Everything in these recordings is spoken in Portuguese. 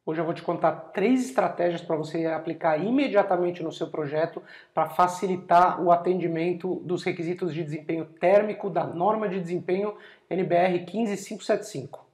Hoje eu vou te contar 3 estratégias para você aplicar imediatamente no seu projeto para facilitar o atendimento dos requisitos de desempenho térmico da norma de desempenho NBR 15575.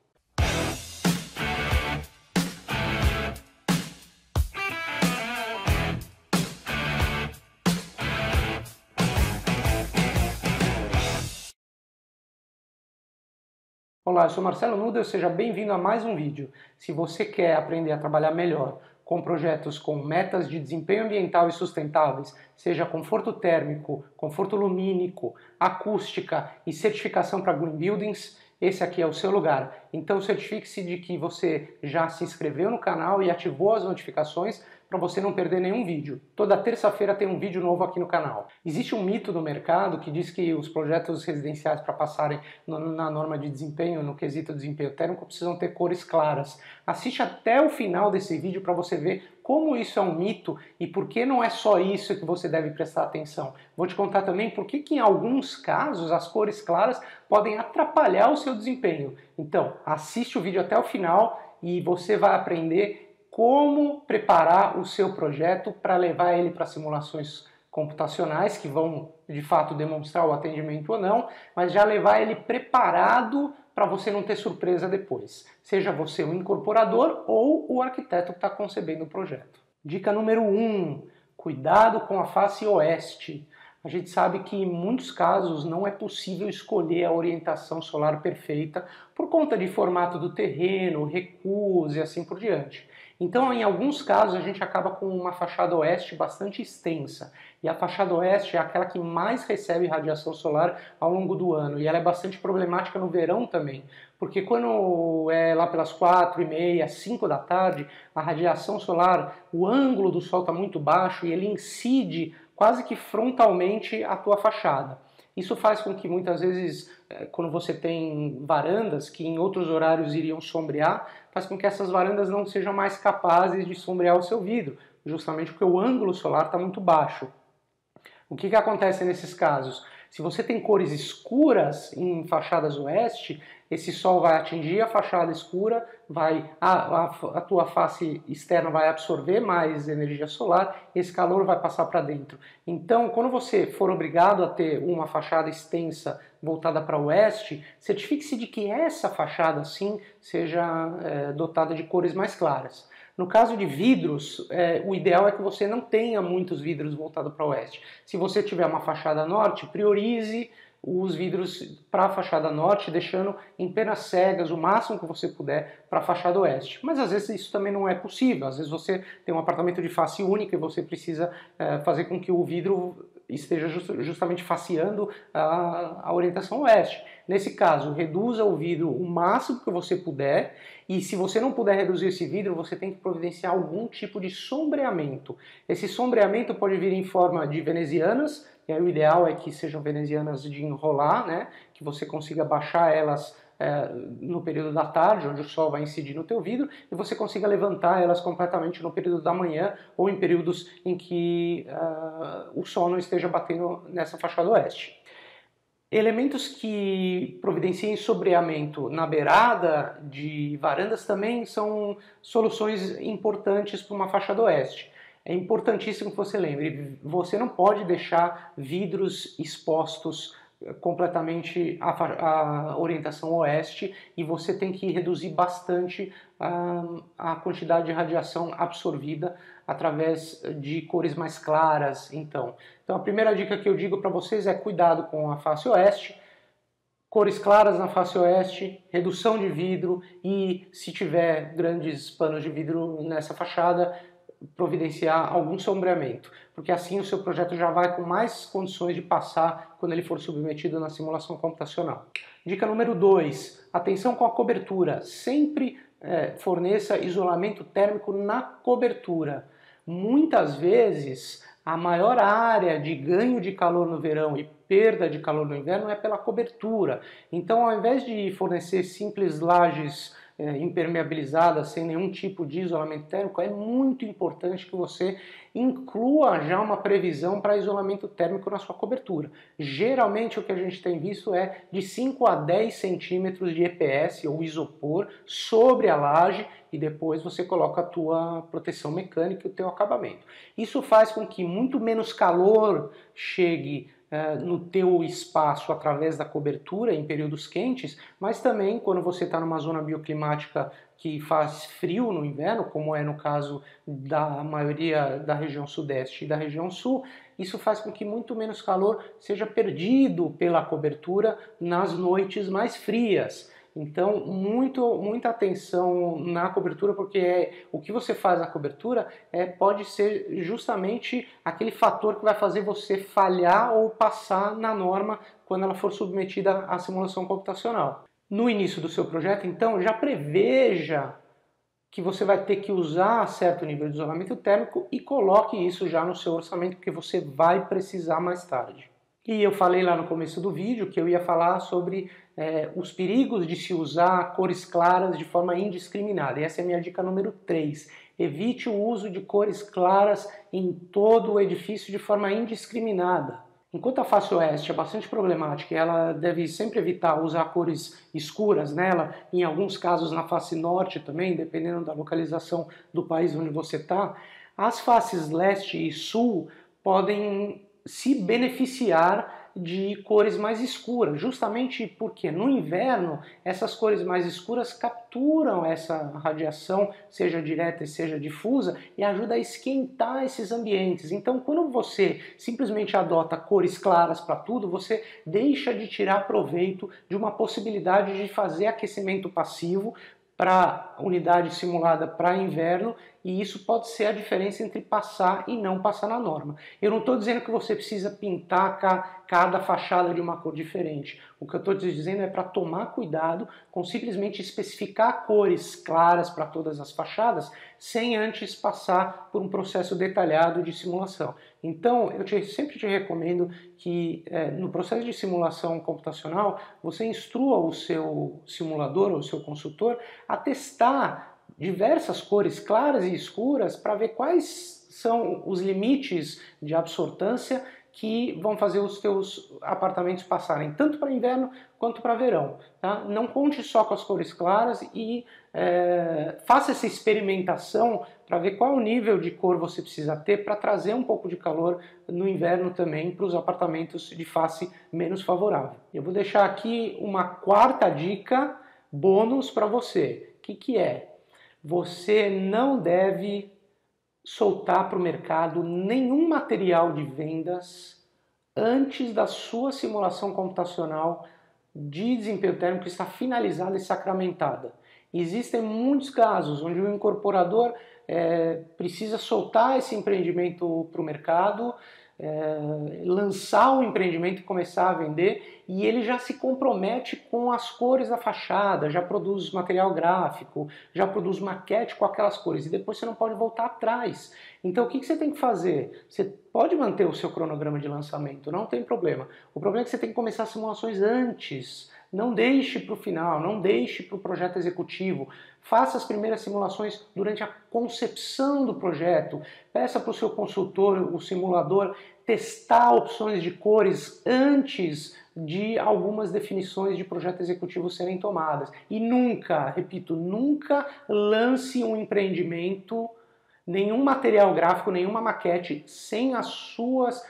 Olá, eu sou Marcelo Nudel, seja bem-vindo a mais um vídeo. Se você quer aprender a trabalhar melhor com projetos com metas de desempenho ambiental e sustentáveis, seja conforto térmico, conforto lumínico, acústica e certificação para Green Buildings, esse aqui é o seu lugar. Então certifique-se de que você já se inscreveu no canal e ativou as notificações para você não perder nenhum vídeo. Toda terça-feira tem um vídeo novo aqui no canal. Existe um mito no mercado que diz que os projetos residenciais para passarem na norma de desempenho, no quesito desempenho térmico, precisam ter cores claras. Assiste até o final desse vídeo para você ver como isso é um mito e por que não é só isso que você deve prestar atenção. Vou te contar também por que em alguns casos as cores claras podem atrapalhar o seu desempenho. Então, assiste o vídeo até o final e você vai aprender como preparar o seu projeto para levar ele para simulações computacionais que vão de fato demonstrar o atendimento ou não, mas já levar ele preparado para você não ter surpresa depois. Seja você o incorporador ou o arquiteto que está concebendo o projeto. Dica número 1, cuidado com a face oeste. A gente sabe que em muitos casos não é possível escolher a orientação solar perfeita por conta de formato do terreno, recuos e assim por diante. Então, em alguns casos, a gente acaba com uma fachada oeste bastante extensa. E a fachada oeste é aquela que mais recebe radiação solar ao longo do ano. E ela é bastante problemática no verão também. Porque quando é lá pelas 4h30, 5 da tarde, a radiação solar, o ângulo do sol está muito baixo e ele incide quase que frontalmente a tua fachada. Isso faz com que muitas vezes, quando você tem varandas que em outros horários iriam sombrear, faz com que essas varandas não sejam mais capazes de sombrear o seu vidro, justamente porque o ângulo solar está muito baixo. O que acontece nesses casos? Se você tem cores escuras em fachadas oeste, esse sol vai atingir a fachada escura, a tua face externa vai absorver mais energia solar, esse calor vai passar para dentro. Então, quando você for obrigado a ter uma fachada extensa voltada para o oeste, certifique-se de que essa fachada, sim, seja dotada de cores mais claras. No caso de vidros, o ideal é que você não tenha muitos vidros voltados para o oeste. Se você tiver uma fachada norte, priorize os vidros para a fachada norte, deixando em penas cegas o máximo que você puder para a fachada oeste. Mas às vezes isso também não é possível. Às vezes você tem um apartamento de face única e você precisa fazer com que o vidro esteja justamente faceando a orientação oeste. Nesse caso, reduza o vidro o máximo que você puder e se você não puder reduzir esse vidro, você tem que providenciar algum tipo de sombreamento. Esse sombreamento pode vir em forma de venezianas, e aí o ideal é que sejam venezianas de enrolar, né? Que você consiga baixar elas no período da tarde, onde o sol vai incidir no teu vidro, e você consiga levantar elas completamente no período da manhã ou em períodos em que o sol não esteja batendo nessa fachada oeste. Elementos que providenciem sombreamento na beirada de varandas também são soluções importantes para uma fachada oeste. É importantíssimo que você lembre, você não pode deixar vidros expostos completamente à orientação oeste e você tem que reduzir bastante a quantidade de radiação absorvida através de cores mais claras. Então a primeira dica que eu digo para vocês é cuidado com a face oeste, cores claras na face oeste, redução de vidro e se tiver grandes panos de vidro nessa fachada, providenciar algum sombreamento, porque assim o seu projeto já vai com mais condições de passar quando ele for submetido na simulação computacional. Dica número 2, atenção com a cobertura, sempre forneça isolamento térmico na cobertura. Muitas vezes a maior área de ganho de calor no verão e perda de calor no inverno é pela cobertura, então ao invés de fornecer simples lajes impermeabilizada, sem nenhum tipo de isolamento térmico, é muito importante que você inclua já uma previsão para isolamento térmico na sua cobertura. Geralmente o que a gente tem visto é de 5 a 10 centímetros de EPS ou isopor sobre a laje e depois você coloca a tua proteção mecânica e o teu acabamento. Isso faz com que muito menos calor chegue no teu espaço através da cobertura em períodos quentes, mas também quando você está numa zona bioclimática que faz frio no inverno, como é no caso da maioria da região sudeste e da região sul, isso faz com que muito menos calor seja perdido pela cobertura nas noites mais frias. Então, muita atenção na cobertura, porque o que você faz na cobertura pode ser justamente aquele fator que vai fazer você falhar ou passar na norma quando ela for submetida à simulação computacional. No início do seu projeto, então, já preveja que você vai ter que usar certo nível de isolamento térmico e coloque isso já no seu orçamento, porque você vai precisar mais tarde. E eu falei lá no começo do vídeo que eu ia falar sobre os perigos de se usar cores claras de forma indiscriminada. E essa é a minha dica número 3. Evite o uso de cores claras em todo o edifício de forma indiscriminada. Enquanto a face oeste é bastante problemática e ela deve sempre evitar usar cores escuras nela, em alguns casos na face norte também, dependendo da localização do país onde você está, as faces leste e sul podem se beneficiar de cores mais escuras, justamente porque no inverno essas cores mais escuras capturam essa radiação, seja direta e seja difusa, e ajuda a esquentar esses ambientes. Então, quando você simplesmente adota cores claras para tudo, você deixa de tirar proveito de uma possibilidade de fazer aquecimento passivo para unidade simulada para inverno, e isso pode ser a diferença entre passar e não passar na norma. Eu não estou dizendo que você precisa pintar cada fachada de uma cor diferente. O que eu estou te dizendo é para tomar cuidado com simplesmente especificar cores claras para todas as fachadas, sem antes passar por um processo detalhado de simulação. Então, sempre te recomendo que no processo de simulação computacional, você instrua o seu simulador ou o seu consultor a testar diversas cores claras e escuras para ver quais são os limites de absortância que vão fazer os teus apartamentos passarem tanto para inverno quanto para verão. Tá? Não conte só com as cores claras e faça essa experimentação para ver qual o nível de cor você precisa ter para trazer um pouco de calor no inverno também para os apartamentos de face menos favorável. Eu vou deixar aqui uma quarta dica bônus para você. O que é? Você não deve soltar para o mercado nenhum material de vendas antes da sua simulação computacional de desempenho térmico estar finalizada e sacramentada. Existem muitos casos onde o incorporador precisa soltar esse empreendimento para o mercado, lançar o empreendimento e começar a vender, e ele já se compromete com as cores da fachada, já produz material gráfico, já produz maquete com aquelas cores, e depois você não pode voltar atrás. Então o que você tem que fazer? Você pode manter o seu cronograma de lançamento, não tem problema. O problema é que você tem que começar as simulações antes. Não deixe para o final, não deixe para o projeto executivo. Faça as primeiras simulações durante a concepção do projeto. Peça para o seu consultor, o simulador, testar opções de cores antes de algumas definições de projeto executivo serem tomadas. E nunca, repito, nunca lance um empreendimento, nenhum material gráfico, nenhuma maquete, sem as suas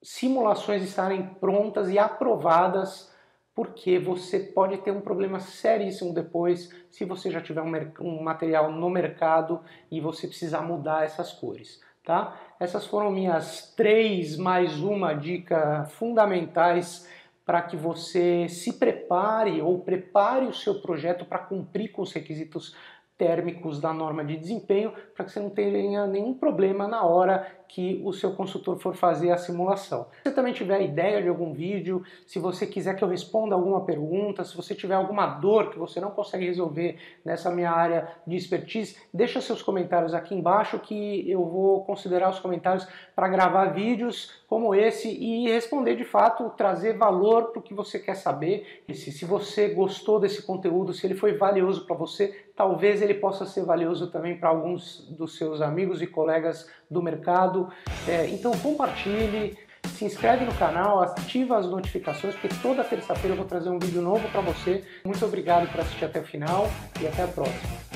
simulações estarem prontas e aprovadas, porque você pode ter um problema seríssimo depois se você já tiver um material no mercado e você precisar mudar essas cores. Tá? Essas foram minhas 3 mais uma dica fundamentais para que você se prepare ou prepare o seu projeto para cumprir com os requisitos térmicos da norma de desempenho, para que você não tenha nenhum problema na hora que o seu consultor for fazer a simulação. Se você também tiver ideia de algum vídeo, se você quiser que eu responda alguma pergunta, se você tiver alguma dor que você não consegue resolver nessa minha área de expertise, deixa seus comentários aqui embaixo que eu vou considerar os comentários para gravar vídeos como esse e responder de fato, trazer valor para o que você quer saber. E se você gostou desse conteúdo, se ele foi valioso para você, talvez ele possa ser valioso também para alguns dos seus amigos e colegas do mercado. Então compartilhe, se inscreve no canal, ativa as notificações, porque toda terça-feira eu vou trazer um vídeo novo para você. Muito obrigado por assistir até o final e até a próxima.